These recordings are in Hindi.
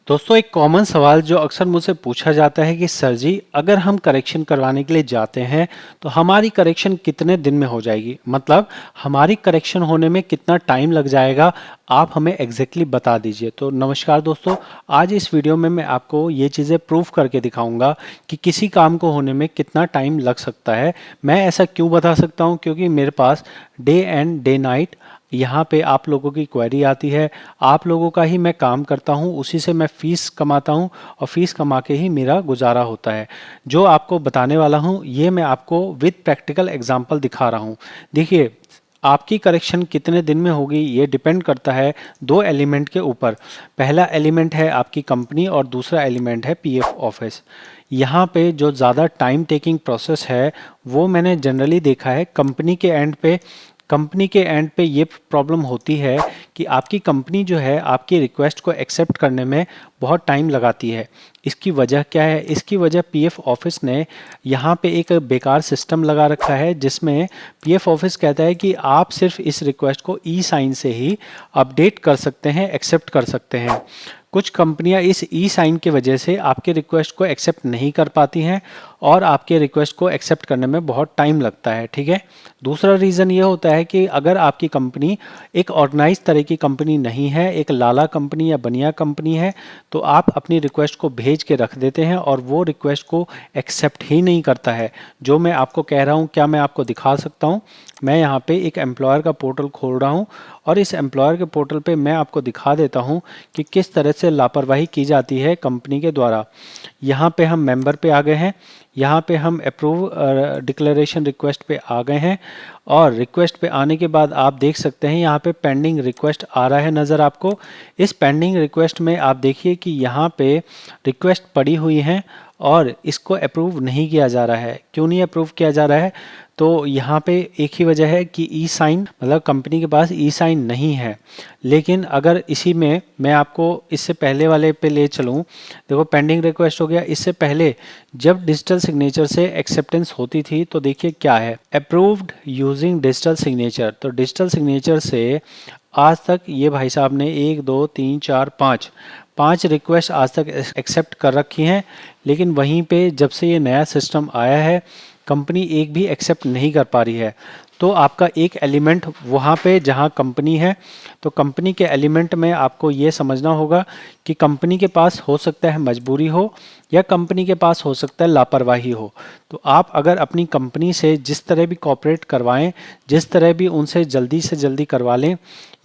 दोस्तों एक कॉमन सवाल जो अक्सर मुझसे पूछा जाता है कि सर जी अगर हम करेक्शन करवाने के लिए जाते हैं तो हमारी करेक्शन कितने दिन में हो जाएगी, मतलब हमारी करेक्शन होने में कितना टाइम लग जाएगा, आप हमें एग्जैक्टली बता दीजिए। तो नमस्कार दोस्तों, आज इस वीडियो में मैं आपको ये चीज़ें प्रूफ करके दिखाऊंगा कि किसी काम को होने में कितना टाइम लग सकता है। मैं ऐसा क्यों बता सकता हूँ, क्योंकि मेरे पास डे एंड डे नाइट यहाँ पे आप लोगों की क्वेरी आती है, आप लोगों का ही मैं काम करता हूँ, उसी से मैं फीस कमाता हूँ और फीस कमा के ही मेरा गुजारा होता है। जो आपको बताने वाला हूँ ये मैं आपको विद प्रैक्टिकल एग्जांपल दिखा रहा हूँ। देखिए, आपकी करेक्शन कितने दिन में होगी ये डिपेंड करता है दो एलिमेंट के ऊपर। पहला एलिमेंट है आपकी कंपनी और दूसरा एलिमेंट है पीएफ ऑफिस। यहाँ पे जो ज़्यादा टाइम टेकिंग प्रोसेस है वो मैंने जनरली देखा है कंपनी के एंड पे। कंपनी के एंड पे ये प्रॉब्लम होती है कि आपकी कंपनी जो है आपकी रिक्वेस्ट को एक्सेप्ट करने में बहुत टाइम लगाती है। इसकी वजह क्या है? इसकी वजह पीएफ ऑफिस ने यहाँ पे एक बेकार सिस्टम लगा रखा है जिसमें पीएफ ऑफिस कहता है कि आप सिर्फ इस रिक्वेस्ट को ई साइन से ही अपडेट कर सकते हैं, एक्सेप्ट कर सकते हैं। कुछ कंपनियां इस ई साइन की वजह से आपके रिक्वेस्ट को एक्सेप्ट नहीं कर पाती हैं और आपके रिक्वेस्ट को एक्सेप्ट करने में बहुत टाइम लगता है। ठीक है, दूसरा रीज़न ये होता है कि अगर आपकी कंपनी एक ऑर्गेनाइज तरह की कंपनी नहीं है, एक लाला कंपनी या बनिया कंपनी है, तो आप अपनी रिक्वेस्ट को भेज के रख देते हैं और वो रिक्वेस्ट को एक्सेप्ट ही नहीं करता है। जो मैं आपको कह रहा हूँ क्या मैं आपको दिखा सकता हूँ? मैं यहाँ पे एक एम्प्लॉयर का पोर्टल खोल रहा हूँ और इस एम्प्लॉयर के पोर्टल पे मैं आपको दिखा देता हूँ कि किस तरह से लापरवाही की जाती है कंपनी के द्वारा। यहाँ पे हम मेंबर पे आ गए हैं, यहाँ पे हम अप्रूव डिक्लेरेशन रिक्वेस्ट पे आ गए हैं और रिक्वेस्ट पे आने के बाद आप देख सकते हैं यहाँ पे पेंडिंग रिक्वेस्ट आ रहा है नज़र आपको। इस पेंडिंग रिक्वेस्ट में आप देखिए कि यहाँ पे रिक्वेस्ट पड़ी हुई हैं और इसको अप्रूव नहीं किया जा रहा है। क्यों नहीं अप्रूव किया जा रहा है? तो यहाँ पे एक ही वजह है कि ई साइन, मतलब कंपनी के पास ई साइन नहीं है। लेकिन अगर इसी में मैं आपको इससे पहले वाले पे ले चलूँ, देखो पेंडिंग रिक्वेस्ट हो गया। इससे पहले जब डिजिटल सिग्नेचर से एक्सेप्टेंस होती थी तो देखिए क्या है, अप्रूव्ड यूजिंग डिजिटल सिग्नेचर। तो डिजिटल सिग्नेचर से आज तक ये भाई साहब ने 1 2 3 4 5 रिक्वेस्ट आज तक एक्सेप्ट कर रखी हैं। लेकिन वहीं पे जब से ये नया सिस्टम आया है कंपनी एक भी एक्सेप्ट नहीं कर पा रही है। तो आपका एक एलिमेंट वहाँ पे जहाँ कंपनी है, तो कंपनी के एलिमेंट में आपको ये समझना होगा कि कंपनी के पास हो सकता है मजबूरी हो या कंपनी के पास हो सकता है लापरवाही हो। तो आप अगर अपनी कंपनी से जिस तरह भी कॉपरेट करवाएं, जिस तरह भी उनसे जल्दी से जल्दी करवा लें,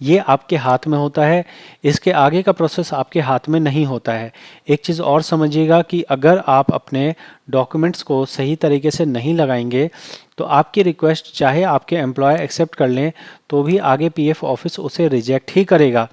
ये आपके हाथ में होता है। इसके आगे का प्रोसेस आपके हाथ में नहीं होता है। एक चीज़ और समझिएगा कि अगर आप अपने डॉक्यूमेंट्स को सही तरीके से नहीं लगाएंगे तो आपकी रिक्वेस्ट चाहे आपके एम्प्लॉय एक्सेप्ट कर लें तो भी आगे पीएफ ऑफिस उसे रिजेक्ट ही करेगा।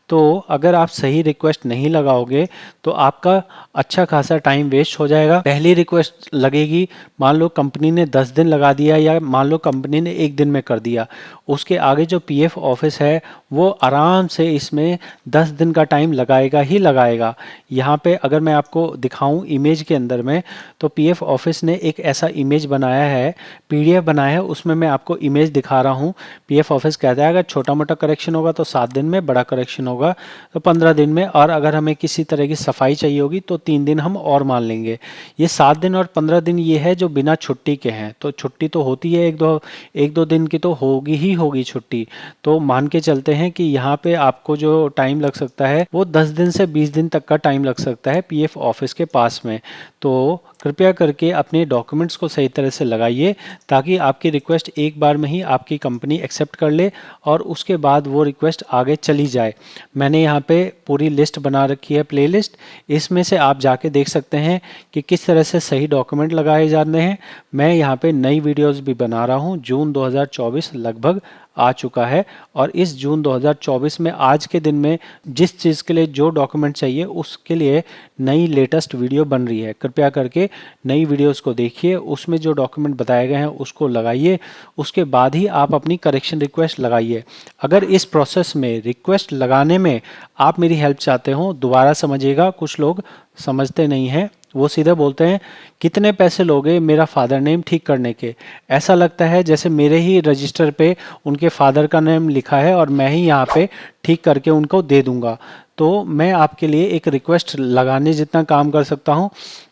तो अगर आप सही रिक्वेस्ट नहीं लगाओगे तो आपका अच्छा खासा टाइम वेस्ट हो जाएगा। पहली रिक्वेस्ट लगेगी, मान लो कंपनी ने 10 दिन लगा दिया या मान लो कंपनी ने 1 दिन में कर दिया, उसके आगे जो पीएफ ऑफिस है वो आराम से इसमें 10 दिन का टाइम लगाएगा ही लगाएगा। यहाँ पे अगर मैं आपको दिखाऊं इमेज के अंदर में, तो पीएफ ऑफिस ने एक ऐसा इमेज बनाया है, पीडीएफ बनाया है, उसमें मैं आपको इमेज दिखा रहा हूँ। पीएफ ऑफिस कहता है अगर छोटा मोटा करेक्शन होगा तो 7 दिन में, बड़ा करेक्शन होगा तो 15 दिन में, और अगर हमें किसी तरह की सफाई चाहिए होगी तो 3 दिन हम और मान लेंगे। ये 7 दिन और 15 दिन ये है जो बिना छुट्टी के हैं। तो छुट्टी तो होती है एक दो दिन की तो होगी ही होगी छुट्टी। तो मान के चलते हैं कि यहाँ पे आपको जो टाइम लग सकता है वो 10 दिन से 20 दिन तक का टाइम लग सकता है पीएफ ऑफिस के पास में। तो कृपया करके अपने डॉक्यूमेंट्स को सही तरह से लगाइए ताकि आपकी रिक्वेस्ट एक बार में ही आपकी कंपनी एक्सेप्ट कर ले और उसके बाद वो रिक्वेस्ट आगे चली जाए। मैंने यहाँ पे पूरी लिस्ट बना रखी है, प्लेलिस्ट, इसमें से आप जाके देख सकते हैं कि किस तरह से सही डॉक्यूमेंट लगाए जाते हैं। मैं यहाँ पे नई वीडियोस भी बना रहा हूँ। जून 2024 लगभग आ चुका है और इस जून 2024 में आज के दिन में जिस चीज़ के लिए जो डॉक्यूमेंट चाहिए उसके लिए नई लेटेस्ट वीडियो बन रही है। कृपया करके नई वीडियोस को देखिए, उसमें जो डॉक्यूमेंट बताए गए हैं उसको लगाइए, उसके बाद ही आप अपनी करेक्शन रिक्वेस्ट लगाइए। अगर इस प्रोसेस में रिक्वेस्ट लगाने में आप मेरी हेल्प चाहते हो, दोबारा समझिएगा, कुछ लोग समझते नहीं हैं, वो सीधे बोलते हैं, कितने पैसे लोगे मेरा फादर नेम ठीक करने के? ऐसा लगता है जैसे मेरे ही रजिस्टर पे उनके फादर का नेम लिखा है और मैं ही यहाँ पे ठीक करके उनको दे दूंगा। तो मैं आपके लिए एक रिक्वेस्ट लगाने जितना काम कर सकता हूँ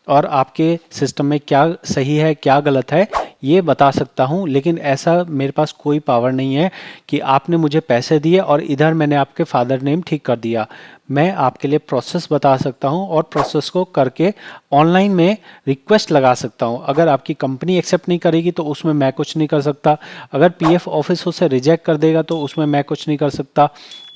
और आपके सिस्टम में क्या सही है क्या गलत है ये बता सकता हूँ, लेकिन ऐसा मेरे पास कोई पावर नहीं है कि आपने मुझे पैसे दिए और इधर मैंने आपके फादर नेम ठीक कर दिया। मैं आपके लिए प्रोसेस बता सकता हूँ और प्रोसेस को करके ऑनलाइन में रिक्वेस्ट लगा सकता हूँ। अगर आपकी कंपनी एक्सेप्ट नहीं करेगी तो उसमें मैं कुछ नहीं कर सकता, अगर पीएफ ऑफिस उसे रिजेक्ट कर देगा तो उसमें मैं कुछ नहीं कर सकता।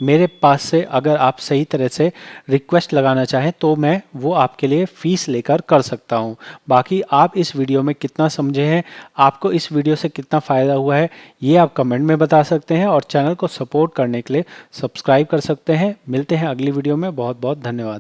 मेरे पास से अगर आप सही तरह से रिक्वेस्ट लगाना चाहें तो मैं वो आपके लिए फ़ीस लेकर कर सकता हूँ। बाकी आप इस वीडियो में कितना समझे हैं, आपको इस वीडियो से कितना फ़ायदा हुआ है, ये आप कमेंट में बता सकते हैं और चैनल को सपोर्ट करने के लिए सब्सक्राइब कर सकते हैं। मिलते हैं अगली वीडियो में। बहुत बहुत धन्यवाद।